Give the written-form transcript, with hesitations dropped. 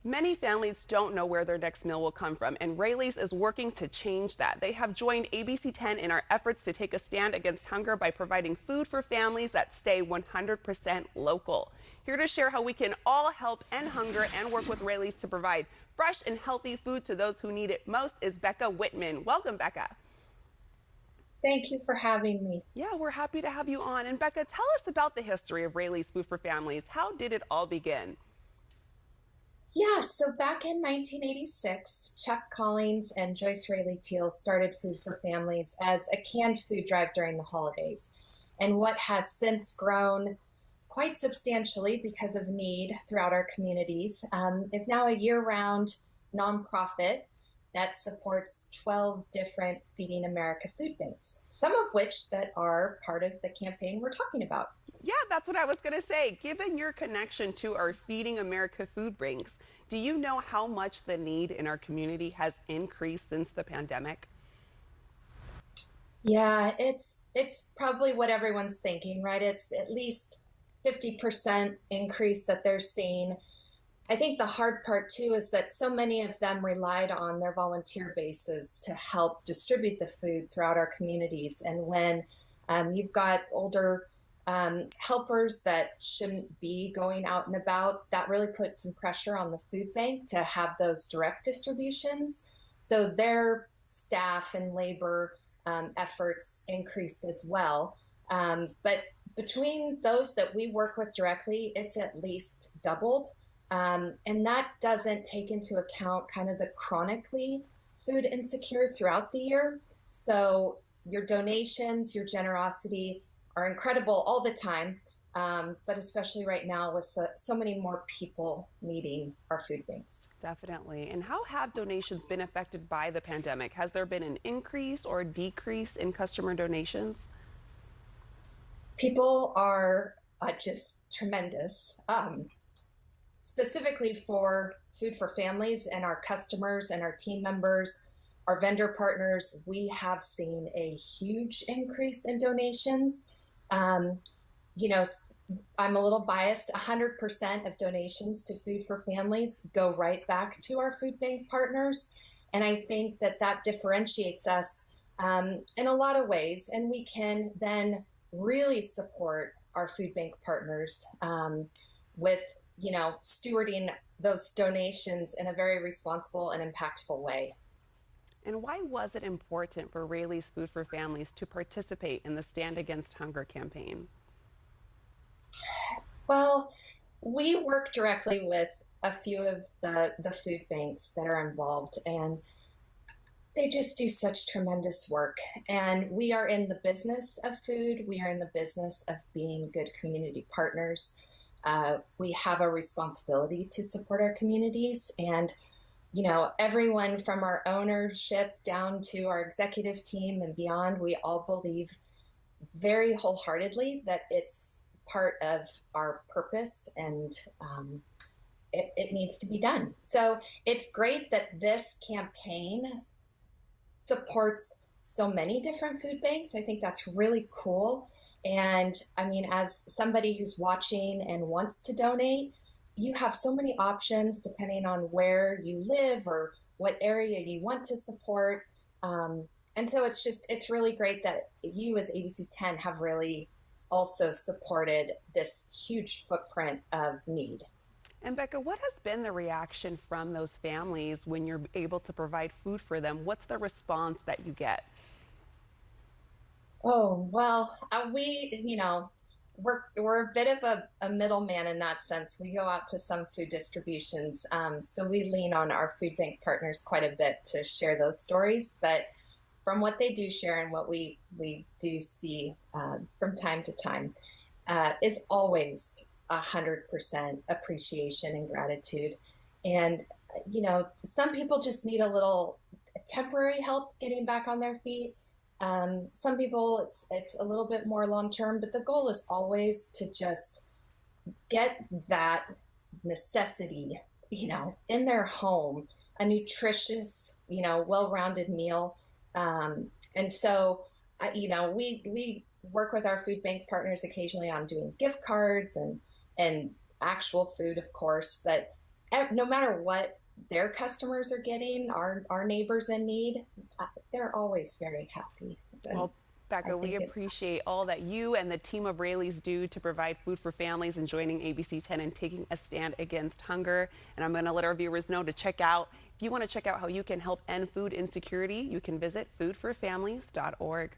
Many families don't know where their next meal will come from, and Raley's is working to change that. They have joined ABC 10 in our efforts to take a stand against hunger by providing food for families that stay 100% local. Here to share how we can all help end hunger and work with Raley's to provide fresh and healthy food to those who need it most is Becca Whitman. Welcome, Becca. Thank you for having me. Yeah, we're happy to have you on. And Becca, tell us about the history of Raley's Food for Families. How did it all begin? Yeah, so back in 1986, Chuck Collins and Joyce Raley Teal started Food for Families as a canned food drive during the holidays. And what has since grown quite substantially because of need throughout our communities is now a year-round nonprofit that supports 12 different Feeding America food banks, some of which that are part of the campaign we're talking about. Yeah, that's what I was going to say. Given your connection to our Feeding America food banks, do you know how much the need in our community has increased since the pandemic? Yeah, it's probably what everyone's thinking, right? It's at least 50% increase that they're seeing. I think the hard part too is that so many of them relied on their volunteer bases to help distribute the food throughout our communities. And when you've got older helpers that shouldn't be going out and about, that really put some pressure on the food bank to have those direct distributions. So their staff and labor efforts increased as well. But between those that we work with directly, it's at least doubled. And that doesn't take into account kind of the chronically food insecure throughout the year. So your donations, your generosity are incredible all the time, but especially right now with so many more people needing our food banks. Definitely. And how have donations been affected by the pandemic? Has there been an increase or decrease in customer donations? People are just tremendous. Specifically for Food for Families and our customers and our team members, our vendor partners, we have seen a huge increase in donations. Um, you know, I'm a little biased. 100% of donations to Food for Families go right back to our food bank partners. And I think that that differentiates us in a lot of ways. And we can then really support our food bank partners with stewarding those donations in a very responsible and impactful way. And why was it important for Raley's Food for Families to participate in the Stand Against Hunger campaign? Well, we work directly with a few of the food banks that are involved, and they just do such tremendous work. And we are in the business of food, we are in the business of being good community partners. We have a responsibility to support our communities, and everyone from our ownership down to our executive team and beyond, we all believe very wholeheartedly that it's part of our purpose, and it needs to be done. So it's great that this campaign supports so many different food banks. I think that's really cool. And I mean, as somebody who's watching and wants to donate, you have so many options depending on where you live or what area you want to support. And so it's really great that you as ABC 10 have really also supported this huge footprint of need. And Becca, what has been the reaction from those families when you're able to provide food for them? What's the response that you get? Oh, well, we're a bit of a middleman in that sense. We go out to some food distributions, so we lean on our food bank partners quite a bit to share those stories. But from what they do share and what we do see from time to time, is always 100% appreciation and gratitude. And some people just need a little temporary help getting back on their feet. Some people, it's a little bit more long term, but the goal is always to just get that necessity, in their home, a nutritious, well-rounded meal. And so, we work with our food bank partners occasionally on doing gift cards and actual food, of course, but no matter what their customers are getting, our neighbors in need, they're always very happy. And Well, I Becca, we think it's appreciate all that you and the team of Raley's do to provide food for families and joining ABC 10 and taking a stand against hunger. And I'm going to let our viewers know to check out, if you want to check out how you can help end food insecurity, you can visit foodforfamilies.org.